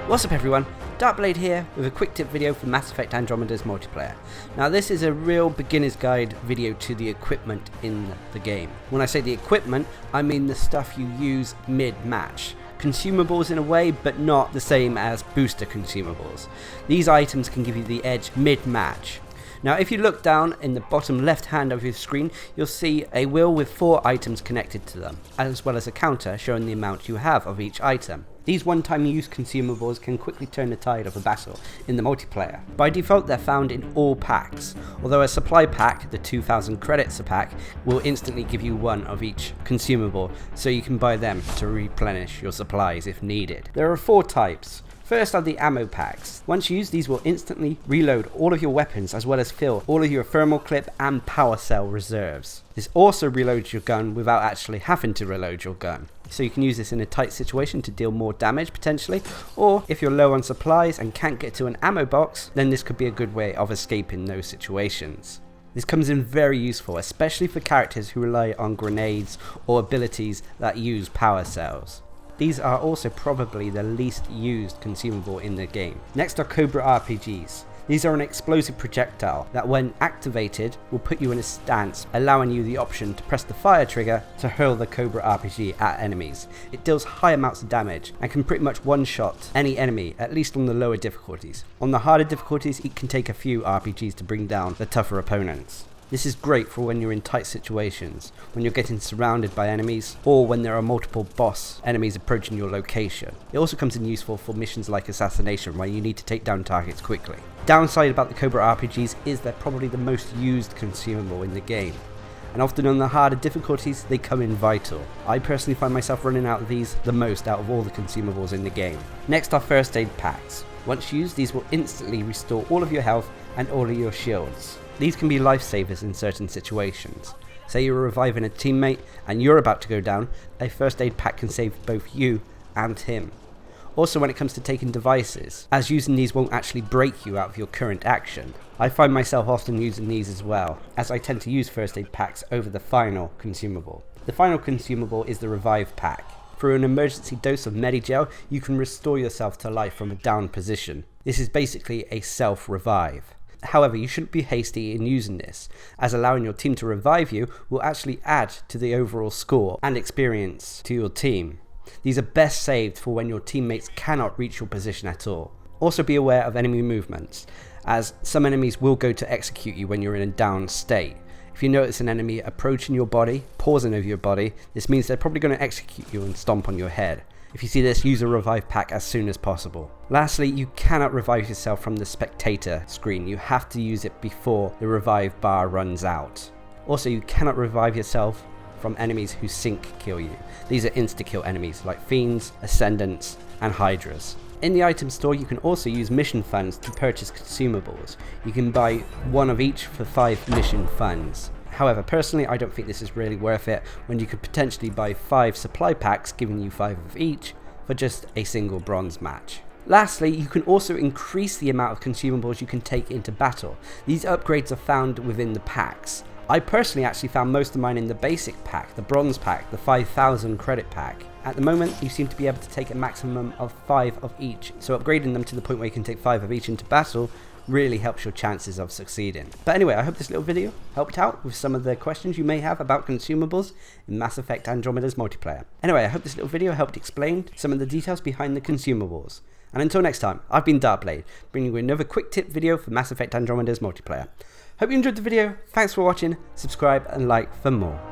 What's up everyone, Darcblade here with a quick tip video for Mass Effect Andromeda's multiplayer. Now this is a real beginner's guide video to the equipment in the game. When I say the equipment, I mean the stuff you use mid-match. Consumables in a way, but not the same as booster consumables. These items can give you the edge mid-match. Now if you look down in the bottom left hand of your screen, you'll see a wheel with 4 items connected to them, as well as a counter showing the amount you have of each item. These one-time use consumables can quickly turn the tide of a battle in the multiplayer. By default they're found in all packs, although a supply pack, the 2000 credits a pack, will instantly give you 1 of each consumable, so you can buy them to replenish your supplies if needed. There are 4 types. First are the ammo packs. Once used, these will instantly reload all of your weapons as well as fill all of your thermal clip and power cell reserves. This also reloads your gun without actually having to reload your gun. So you can use this in a tight situation to deal more damage potentially, or if you're low on supplies and can't get to an ammo box, then this could be a good way of escaping those situations. This comes in very useful, especially for characters who rely on grenades or abilities that use power cells. These are also probably the least used consumable in the game. Next are Cobra RPGs. These are an explosive projectile that when activated will put you in a stance, allowing you the option to press the fire trigger to hurl the Cobra RPG at enemies. It deals high amounts of damage and can pretty much one-shot any enemy, at least on the lower difficulties. On the harder difficulties it can take a few RPGs to bring down the tougher opponents. This is great for when you're in tight situations, when you're getting surrounded by enemies, or when there are multiple boss enemies approaching your location. It also comes in useful for missions like Assassination, where you need to take down targets quickly. Downside about the Cobra RPGs is they're probably the most used consumable in the game, and often on the harder difficulties they come in vital. I personally find myself running out of these the most out of all the consumables in the game. Next are first aid packs. Once used, these will instantly restore all of your health and all of your shields. These can be lifesavers in certain situations. Say you're reviving a teammate and you're about to go down, a first aid pack can save both you and him. Also when it comes to taking devices, as using these won't actually break you out of your current action. I find myself often using these as well, as I tend to use first aid packs over the final consumable. The final consumable is the revive pack. Through an emergency dose of Medigel, you can restore yourself to life from a down position. This is basically a self-revive. However, you shouldn't be hasty in using this, as allowing your team to revive you will actually add to the overall score and experience to your team. These are best saved for when your teammates cannot reach your position at all. Also be aware of enemy movements, as some enemies will go to execute you when you're in a down state. If you notice an enemy approaching your body, pausing over your body, this means they're probably going to execute you and stomp on your head. If you see this, use a revive pack as soon as possible. Lastly, you cannot revive yourself from the spectator screen. You have to use it before the revive bar runs out. Also, you cannot revive yourself from enemies who sync kill you. These are insta-kill enemies like Fiends, Ascendants, and Hydras. In the item store, you can also use mission funds to purchase consumables. You can buy 1 of each for 5 mission funds. However, personally, I don't think this is really worth it when you could potentially buy 5 supply packs giving you 5 of each for just a single bronze match. Lastly, you can also increase the amount of consumables you can take into battle. These upgrades are found within the packs. I personally actually found most of mine in the basic pack, the bronze pack, the 5000 credit pack. At the moment, you seem to be able to take a maximum of 5 of each, so upgrading them to the point where you can take 5 of each into battle really helps your chances of succeeding. But anyway, I hope this little video helped out with some of the questions you may have about consumables in Mass Effect Andromeda's multiplayer. Anyway, I hope this little video helped explain some of the details behind the consumables. And until next time, I've been Darcblade, bringing you another quick tip video for Mass Effect Andromeda's multiplayer. Hope you enjoyed the video, thanks for watching, subscribe and like for more.